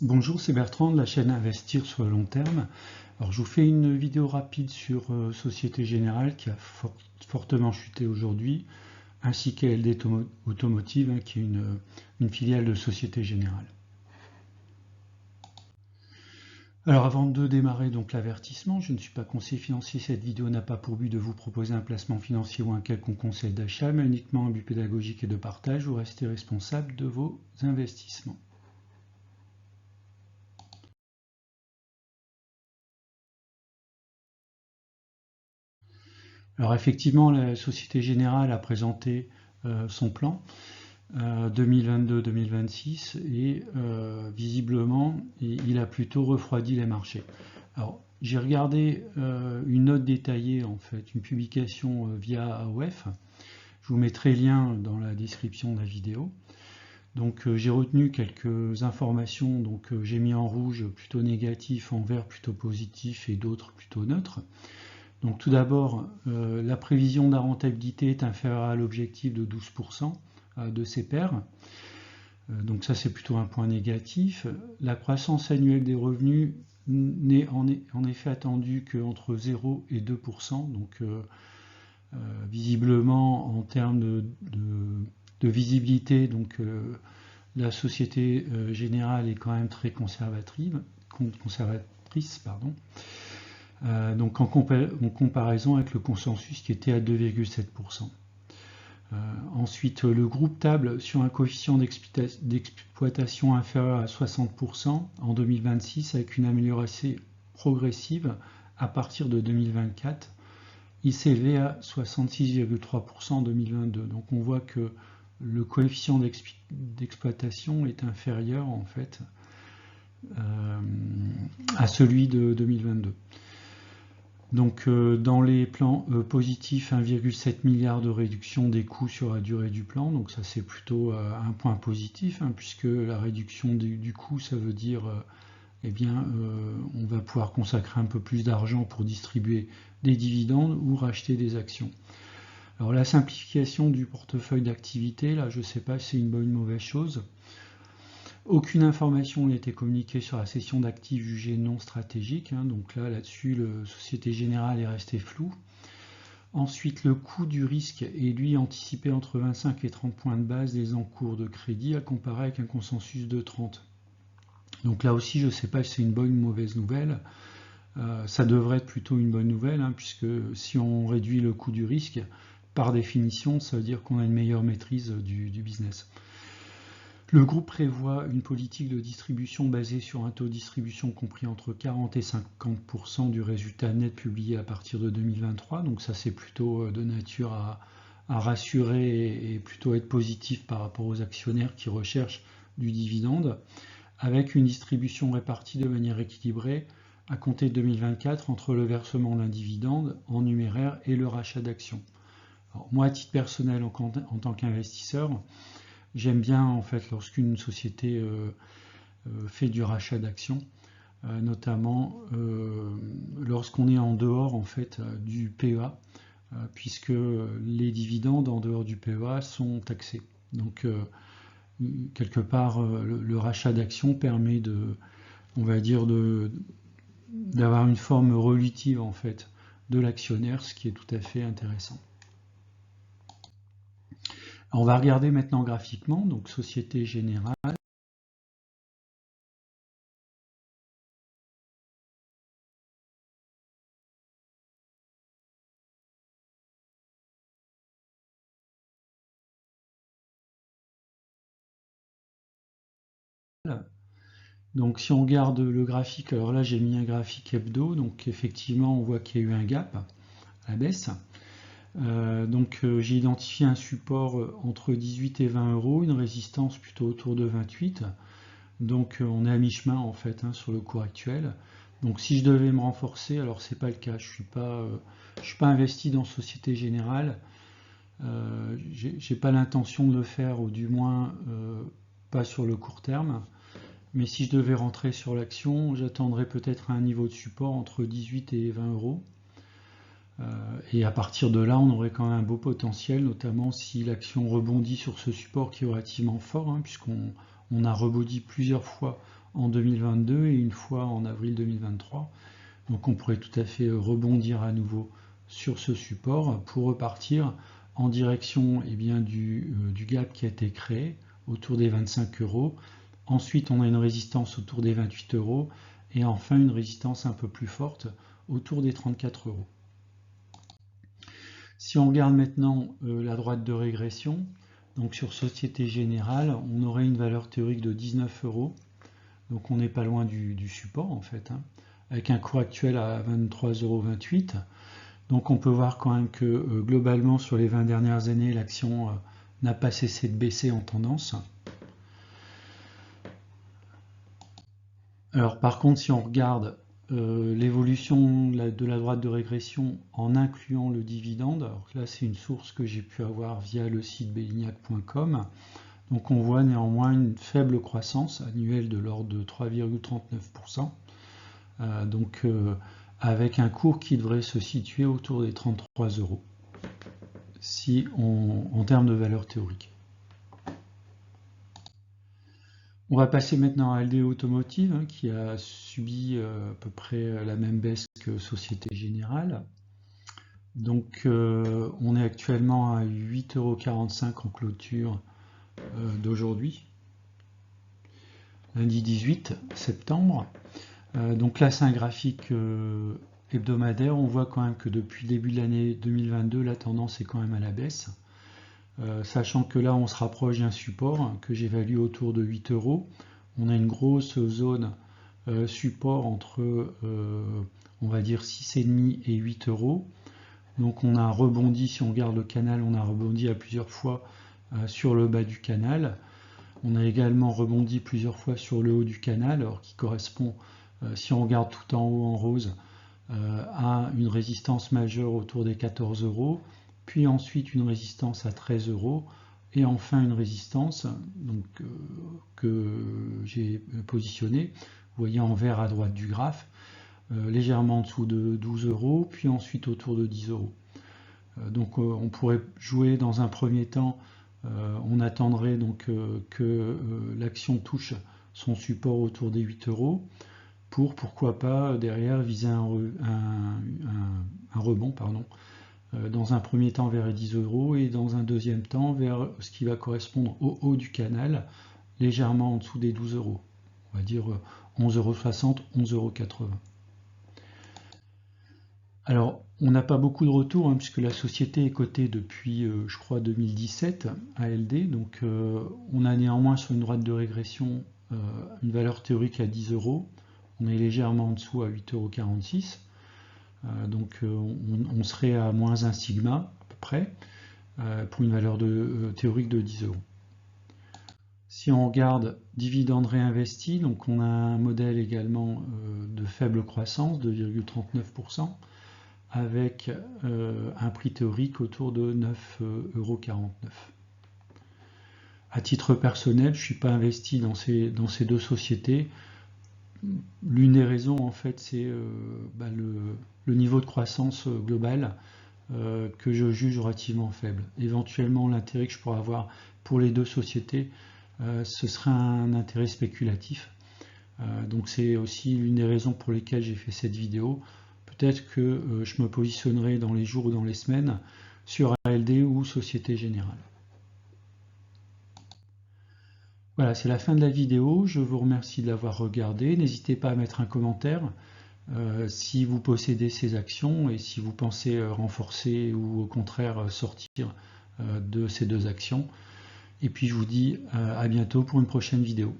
Bonjour, c'est Bertrand de la chaîne Investir sur le long terme. Alors, je vous fais une vidéo rapide sur Société Générale qui a fortement chuté aujourd'hui, ainsi qu'ALD Automotive, qui est une filiale de Société Générale. Alors, avant de démarrer donc l'avertissement, je ne suis pas conseiller financier. Cette vidéo n'a pas pour but de vous proposer un placement financier ou un quelconque conseil d'achat, mais uniquement un but pédagogique et de partage. Vous restez responsable de vos investissements. Alors effectivement, la Société Générale a présenté son plan 2022-2026 et visiblement, il a plutôt refroidi les marchés. Alors, j'ai regardé une note détaillée, en fait, une publication via AOF. Je vous mettrai le lien dans la description de la vidéo. Donc, j'ai retenu quelques informations. Donc, j'ai mis en rouge plutôt négatif, en vert plutôt positif et d'autres plutôt neutres. Donc tout d'abord, la prévision de la rentabilité est inférieure à l'objectif de 12% de ces pairs. Donc ça, c'est plutôt un point négatif. La croissance annuelle des revenus n'est en effet attendue qu'entre 0 et 2%. Donc visiblement, en termes de visibilité, donc, la Société Générale est quand même très conservatrice. Pardon. Donc en comparaison avec le consensus qui était à 2,7%. Ensuite, le groupe table sur un coefficient d'exploitation inférieur à 60% en 2026 avec une amélioration progressive à partir de 2024. Il s'élevait à 66,3% en 2022. Donc on voit que le coefficient d'exploitation est inférieur en fait à celui de 2022. Donc dans les plans positifs, 1,7 milliard de réduction des coûts sur la durée du plan. Donc ça c'est plutôt un point positif, puisque la réduction du coût, ça veut dire on va pouvoir consacrer un peu plus d'argent pour distribuer des dividendes ou racheter des actions. Alors la simplification du portefeuille d'activité, là je ne sais pas si c'est une bonne ou une mauvaise chose. Aucune information n'a été communiquée sur la cession d'actifs jugés non stratégiques. Donc là-dessus, la Société Générale est restée floue. Ensuite, le coût du risque est lui anticipé entre 25 et 30 points de base des encours de crédit à comparer avec un consensus de 30. Donc là aussi, je ne sais pas si c'est une bonne ou une mauvaise nouvelle. Ça devrait être plutôt une bonne nouvelle, puisque si on réduit le coût du risque, par définition, ça veut dire qu'on a une meilleure maîtrise du business. Le groupe prévoit une politique de distribution basée sur un taux de distribution compris entre 40 et 50% du résultat net publié à partir de 2023. Donc ça, c'est plutôt de nature à rassurer et plutôt être positif par rapport aux actionnaires qui recherchent du dividende, avec une distribution répartie de manière équilibrée à compter de 2024 entre le versement d'un dividende en numéraire et le rachat d'actions. Moi, à titre personnel, en tant qu'investisseur, j'aime bien en fait lorsqu'une société fait du rachat d'actions, notamment lorsqu'on est en dehors en fait du PEA, puisque les dividendes en dehors du PEA sont taxés. Donc quelque part, le rachat d'actions permet on va dire d'avoir une forme relative en fait de l'actionnaire, ce qui est tout à fait intéressant. On va regarder maintenant graphiquement, donc Société Générale. Donc si on regarde le graphique, alors là j'ai mis un graphique hebdo, donc effectivement on voit qu'il y a eu un gap à la baisse. J'ai identifié un support entre 18 et 20 euros, une résistance plutôt autour de 28. Donc on est à mi-chemin en fait sur le cours actuel. Donc si je devais me renforcer, alors c'est pas le cas, je suis pas investi dans Société Générale. J'ai pas l'intention de le faire, ou du moins pas sur le court terme. Mais si je devais rentrer sur l'action, j'attendrais peut-être un niveau de support entre 18 et 20 euros. Et à partir de là, on aurait quand même un beau potentiel, notamment si l'action rebondit sur ce support qui est relativement fort, puisqu'on on a rebondi plusieurs fois en 2022 et une fois en avril 2023. Donc on pourrait tout à fait rebondir à nouveau sur ce support pour repartir en direction du gap qui a été créé autour des 25 euros. Ensuite, on a une résistance autour des 28 euros et enfin une résistance un peu plus forte autour des 34 euros. Si on regarde maintenant la droite de régression, donc sur Société Générale, on aurait une valeur théorique de 19 euros. Donc on n'est pas loin du support en fait, hein, avec un cours actuel à 23,28 euros. Donc on peut voir quand même que globalement sur les 20 dernières années, l'action n'a pas cessé de baisser en tendance. Alors par contre, si on regarde l'évolution de la droite de régression en incluant le dividende, alors là c'est une source que j'ai pu avoir via le site belignac.com, donc on voit néanmoins une faible croissance annuelle de l'ordre de 3,39%, avec un cours qui devrait se situer autour des 33 euros en termes de valeur théorique. On va passer maintenant à ALD Automotive, hein, qui a subi à peu près la même baisse que Société Générale. Donc on est actuellement à 8,45 € en clôture d'aujourd'hui, lundi 18 septembre. Donc là c'est un graphique hebdomadaire. On voit quand même que depuis le début de l'année 2022, la tendance est quand même à la baisse. Sachant que là on se rapproche d'un support que j'évalue autour de 8 euros. On a une grosse zone support entre on va dire 6,5 et 8 euros. Donc on a rebondi, si on regarde le canal, on a rebondi à plusieurs fois sur le bas du canal. On a également rebondi plusieurs fois sur le haut du canal, alors qui correspond, si on regarde tout en haut en rose, à une résistance majeure autour des 14 euros. Puis ensuite une résistance à 13 euros et enfin une résistance que j'ai positionnée, vous voyez en vert à droite du graphe, légèrement en dessous de 12 euros, puis ensuite autour de 10 euros. Donc on pourrait jouer dans un premier temps, on attendrait donc que l'action touche son support autour des 8 euros pour pourquoi pas derrière viser un rebond, pardon. Dans un premier temps vers les 10 euros et dans un deuxième temps vers ce qui va correspondre au haut du canal, légèrement en dessous des 12 euros. On va dire 11,60 €, 11,80 €. Alors, on n'a pas beaucoup de retours, hein, puisque la société est cotée depuis, je crois, 2017, ALD. Donc, on a néanmoins sur une droite de régression une valeur théorique à 10 euros. On est légèrement en dessous à 8,46 €. Donc on serait à moins 1 sigma à peu près pour une valeur théorique de 10 euros. Si on regarde dividende réinvesti, donc on a un modèle également de faible croissance, 2,39%, avec un prix théorique autour de 9,49 €. À titre personnel, je ne suis pas investi dans ces deux sociétés. L'une des raisons, en fait, c'est le niveau de croissance global que je juge relativement faible. Éventuellement, l'intérêt que je pourrais avoir pour les deux sociétés, ce serait un intérêt spéculatif. Donc c'est aussi l'une des raisons pour lesquelles j'ai fait cette vidéo. Peut-être que je me positionnerai dans les jours ou dans les semaines sur ALD ou Société Générale. Voilà, c'est la fin de la vidéo. Je vous remercie de l'avoir regardé. N'hésitez pas à mettre un commentaire si vous possédez ces actions et si vous pensez renforcer ou au contraire sortir de ces deux actions. Et puis je vous dis à bientôt pour une prochaine vidéo.